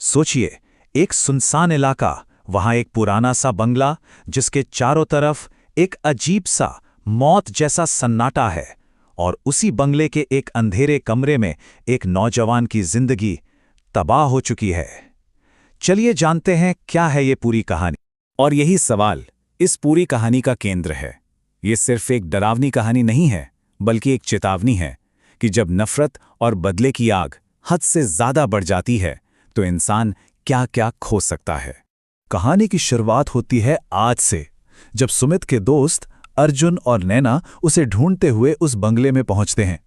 सोचिए, एक सुनसान इलाका, वहां एक पुराना सा बंगला जिसके चारों तरफ एक अजीब सा मौत जैसा सन्नाटा है, और उसी बंगले के एक अंधेरे कमरे में एक नौजवान की जिंदगी तबाह हो चुकी है। चलिए जानते हैं क्या है ये पूरी कहानी। और यही सवाल इस पूरी कहानी का केंद्र है। ये सिर्फ एक डरावनी कहानी नहीं है, बल्कि एक चेतावनी है कि जब नफरत और बदले की आग हद से ज्यादा बढ़ जाती है तो इंसान क्या क्या खो सकता है। कहानी की शुरुआत होती है आज से, जब सुमित के दोस्त अर्जुन और नैना उसे ढूंढते हुए उस बंगले में पहुंचते हैं।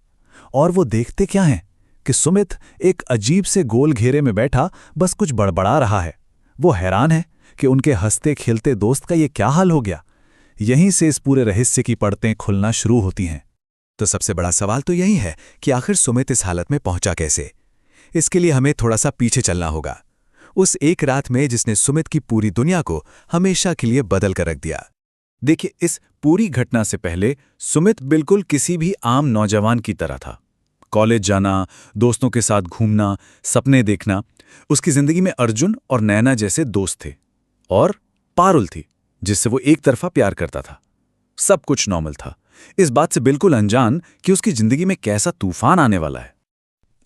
और वो देखते क्या हैं कि सुमित एक अजीब से गोल घेरे में बैठा बस कुछ बड़बड़ा रहा है। वो हैरान है कि उनके हंसते खेलते दोस्त का ये क्या हाल हो गया। यहीं से इस पूरे रहस्य की परतें खुलना शुरू होती हैं। तो सबसे बड़ा सवाल तो यही है कि आखिर सुमित इस हालत में पहुंचा कैसे। इसके लिए हमें थोड़ा सा पीछे चलना होगा, उस एक रात में जिसने सुमित की पूरी दुनिया को हमेशा के लिए बदल कर रख दिया। देखिए, इस पूरी घटना से पहले सुमित बिल्कुल किसी भी आम नौजवान की तरह था। कॉलेज जाना, दोस्तों के साथ घूमना, सपने देखना। उसकी जिंदगी में अर्जुन और नैना जैसे दोस्त थे, और पारुल थी जिससे वो एक तरफा प्यार करता था। सब कुछ नॉर्मल था, इस बात से बिल्कुल अनजान कि उसकी जिंदगी में कैसा तूफान आने वाला है।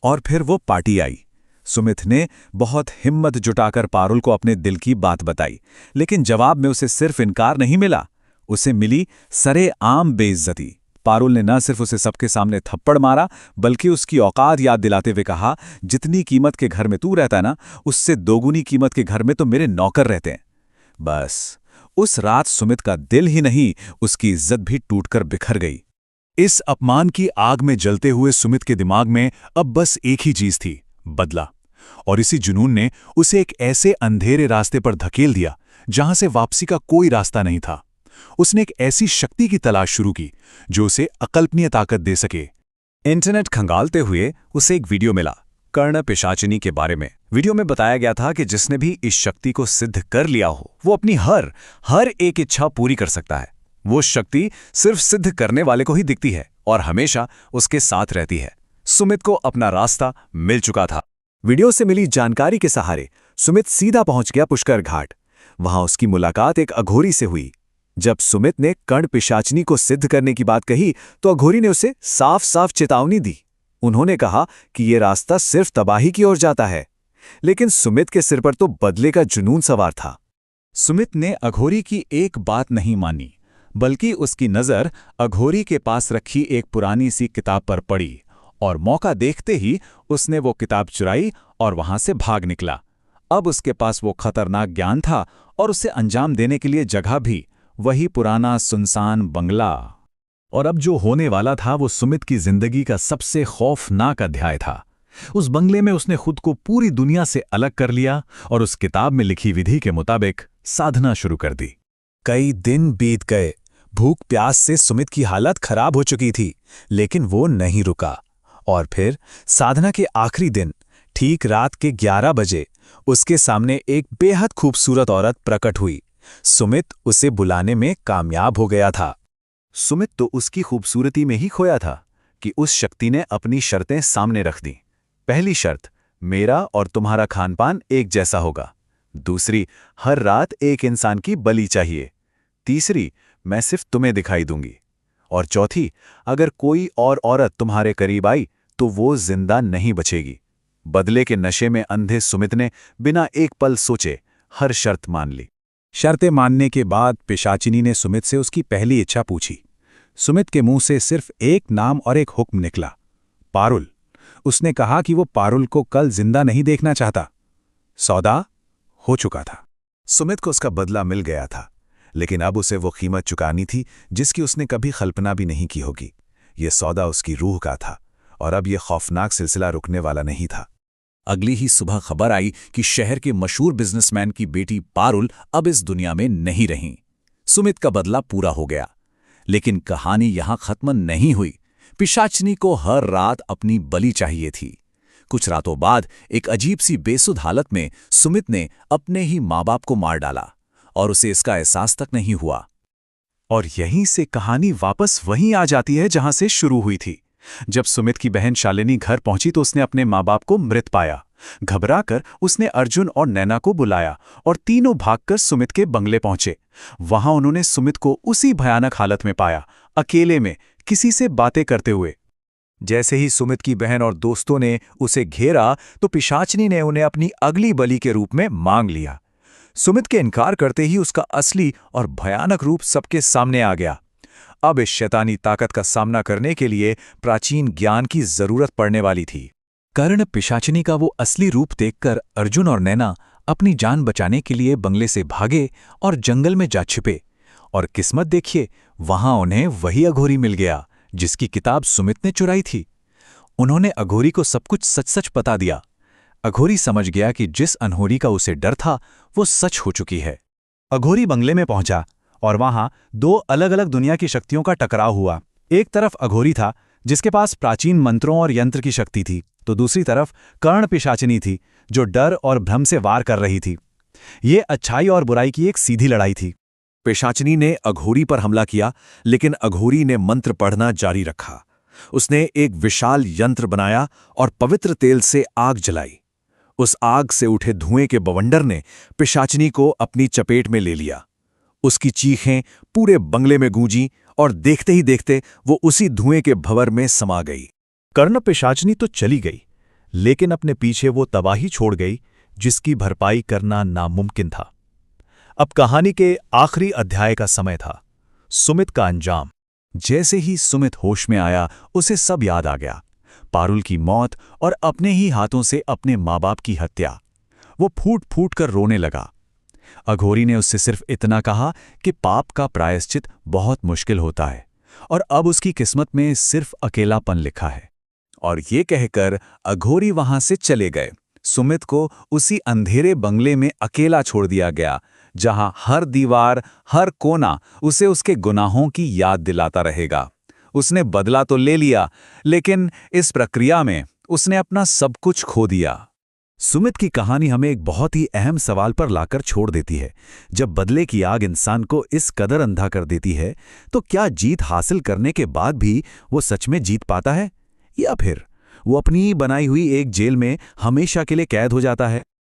और फिर वो पार्टी आई। सुमित ने बहुत हिम्मत जुटाकर पारुल को अपने दिल की बात बताई, लेकिन जवाब में उसे सिर्फ इनकार नहीं मिला, उसे मिली सरेआम बेइज्जती। पारुल ने न सिर्फ उसे सबके सामने थप्पड़ मारा, बल्कि उसकी औकात याद दिलाते हुए कहा, जितनी कीमत के घर में तू रहता है ना, उससे दोगुनी कीमत के घर में तो मेरे नौकर रहते हैं। बस उस रात सुमित का दिल ही नहीं, उसकी इज्जत भी टूटकर बिखर गई। इस अपमान की आग में जलते हुए सुमित के दिमाग में अब बस एक ही चीज थी, बदला। और इसी जुनून ने उसे एक ऐसे अंधेरे रास्ते पर धकेल दिया जहां से वापसी का कोई रास्ता नहीं था। उसने एक ऐसी शक्ति की तलाश शुरू की जो उसे अकल्पनीय ताकत दे सके। इंटरनेट खंगालते हुए उसे एक वीडियो मिला कर्ण पिशाचिनी के बारे में। वीडियो में बताया गया था कि जिसने भी इस शक्ति को सिद्ध कर लिया हो, वो अपनी हर एक इच्छा पूरी कर सकता है। वो शक्ति सिर्फ सिद्ध करने वाले को ही दिखती है और हमेशा उसके साथ रहती है। सुमित को अपना रास्ता मिल चुका था। वीडियो से मिली जानकारी के सहारे सुमित सीधा पहुंच गया पुष्कर घाट। वहां उसकी मुलाकात एक अघोरी से हुई। जब सुमित ने कर्ण पिशाचिनी को सिद्ध करने की बात कही तो अघोरी ने उसे साफ साफ चेतावनी दी। उन्होंने कहा कि यह रास्ता सिर्फ तबाही की ओर जाता है, लेकिन सुमित के सिर पर तो बदले का जुनून सवार था। सुमित ने अघोरी की एक बात नहीं मानी, बल्कि उसकी नजर अघोरी के पास रखी एक पुरानी सी किताब पर पड़ी, और मौका देखते ही उसने वो किताब चुराई और वहां से भाग निकला। अब उसके पास वो खतरनाक ज्ञान था और उसे अंजाम देने के लिए जगह भी, वही पुराना सुनसान बंगला। और अब जो होने वाला था वो सुमित की जिंदगी का सबसे खौफनाक अध्याय था। उस बंगले में उसने खुद को पूरी दुनिया से अलग कर लिया और उस किताब में लिखी विधि के मुताबिक साधना शुरू कर दी। कई दिन बीत गए। भूख प्यास से सुमित की हालत खराब हो चुकी थी, लेकिन वो नहीं रुका। और फिर साधना के आखिरी दिन, ठीक रात के 11 बजे, उसके सामने एक बेहद खूबसूरत औरत प्रकट हुई। सुमित उसे बुलाने में कामयाब हो गया था। सुमित तो उसकी खूबसूरती में ही खोया था कि उस शक्ति ने अपनी शर्तें सामने रख दी। पहली शर्त, मेरा और तुम्हारा खानपान एक जैसा होगा। दूसरी, हर रात एक इंसान की बलि चाहिए। तीसरी, मैं सिर्फ तुम्हें दिखाई दूंगी। और चौथी, अगर कोई और औरत तुम्हारे करीब आई तो वो जिंदा नहीं बचेगी। बदले के नशे में अंधे सुमित ने बिना एक पल सोचे हर शर्त मान ली। शर्तें मानने के बाद पिशाचिनी ने सुमित से उसकी पहली इच्छा पूछी। सुमित के मुंह से सिर्फ एक नाम और एक हुक्म निकला, पारुल। उसने कहा कि वो पारुल को कल जिंदा नहीं देखना चाहता। सौदा हो चुका था। सुमित को उसका बदला मिल गया था, लेकिन अब उसे वो कीमत चुकानी थी जिसकी उसने कभी कल्पना भी नहीं की होगी। ये सौदा उसकी रूह का था, और अब यह खौफनाक सिलसिला रुकने वाला नहीं था। अगली ही सुबह खबर आई कि शहर के मशहूर बिजनेसमैन की बेटी पारुल अब इस दुनिया में नहीं रही। सुमित का बदला पूरा हो गया, लेकिन कहानी यहां खत्म नहीं हुई। पिशाचिनी को हर रात अपनी बलि चाहिए थी। कुछ रातों बाद एक अजीब सी बेसुध हालत में सुमित ने अपने ही माँ बाप को मार डाला, और उसे इसका एहसास तक नहीं हुआ। और यहीं से कहानी वापस वहीं आ जाती है जहां से शुरू हुई थी। जब सुमित की बहन शालिनी घर पहुंची तो उसने अपने माँ बाप को मृत पाया। घबराकर उसने अर्जुन और नैना को बुलाया और तीनों भागकर सुमित के बंगले पहुंचे। वहां उन्होंने सुमित को उसी भयानक हालत में पाया, अकेले में, किसी से बातें करते हुए। जैसे ही सुमित की बहन और दोस्तों ने उसे घेरा तो पिशाचिनी ने उन्हें अपनी अगली बलि के रूप में मांग लिया। सुमित के इनकार करते ही उसका असली और भयानक रूप सबके सामने आ गया। अब इस शैतानी ताकत का सामना करने के लिए प्राचीन ज्ञान की जरूरत पड़ने वाली थी। कर्ण पिशाचिनी का वो असली रूप देखकर अर्जुन और नैना अपनी जान बचाने के लिए बंगले से भागे और जंगल में जा छिपे। और किस्मत देखिए, वहां उन्हें वही अघोरी मिल गया जिसकी किताब सुमित ने चुराई थी। उन्होंने अघोरी को सब कुछ सच सच बता दिया। अघोरी समझ गया कि जिस अनहोनी का उसे डर था वो सच हो चुकी है। अघोरी बंगले में पहुंचा और वहां दो अलग अलग दुनिया की शक्तियों का टकराव हुआ। एक तरफ अघोरी था जिसके पास प्राचीन मंत्रों और यंत्र की शक्ति थी, तो दूसरी तरफ कर्ण पिशाचिनी थी जो डर और भ्रम से वार कर रही थी। ये अच्छाई और बुराई की एक सीधी लड़ाई थी। पिशाचिनी ने अघोरी पर हमला किया, लेकिन अघोरी ने मंत्र पढ़ना जारी रखा। उसने एक विशाल यंत्र बनाया और पवित्र तेल से आग जलाई। उस आग से उठे धुएं के बवंडर ने पिशाचिनी को अपनी चपेट में ले लिया। उसकी चीखें पूरे बंगले में गूंजी और देखते ही देखते वो उसी धुएं के भंवर में समा गई। कर्ण पिशाचिनी तो चली गई, लेकिन अपने पीछे वो तबाही छोड़ गई जिसकी भरपाई करना नामुमकिन था। अब कहानी के आखिरी अध्याय का समय था, सुमित का अंजाम। जैसे ही सुमित होश में आया, उसे सब याद आ गया। पारुल की मौत और अपने ही हाथों से अपने माँ बाप की हत्या। वो फूट फूट कर रोने लगा। अघोरी ने उससे सिर्फ इतना कहा कि पाप का प्रायश्चित बहुत मुश्किल होता है और अब उसकी किस्मत में सिर्फ अकेलापन लिखा है। और ये कहकर अघोरी वहां से चले गए। सुमित को उसी अंधेरे बंगले में अकेला छोड़ दिया गया, जहां हर दीवार, हर कोना उसे उसके गुनाहों की याद दिलाता रहेगा। उसने बदला तो ले लिया, लेकिन इस प्रक्रिया में उसने अपना सब कुछ खो दिया। सुमित की कहानी हमें एक बहुत ही अहम सवाल पर लाकर छोड़ देती है। जब बदले की आग इंसान को इस कदर अंधा कर देती है, तो क्या जीत हासिल करने के बाद भी वो सच में जीत पाता है, या फिर वो अपनी बनाई हुई एक जेल में हमेशा के लिए कैद हो जाता है?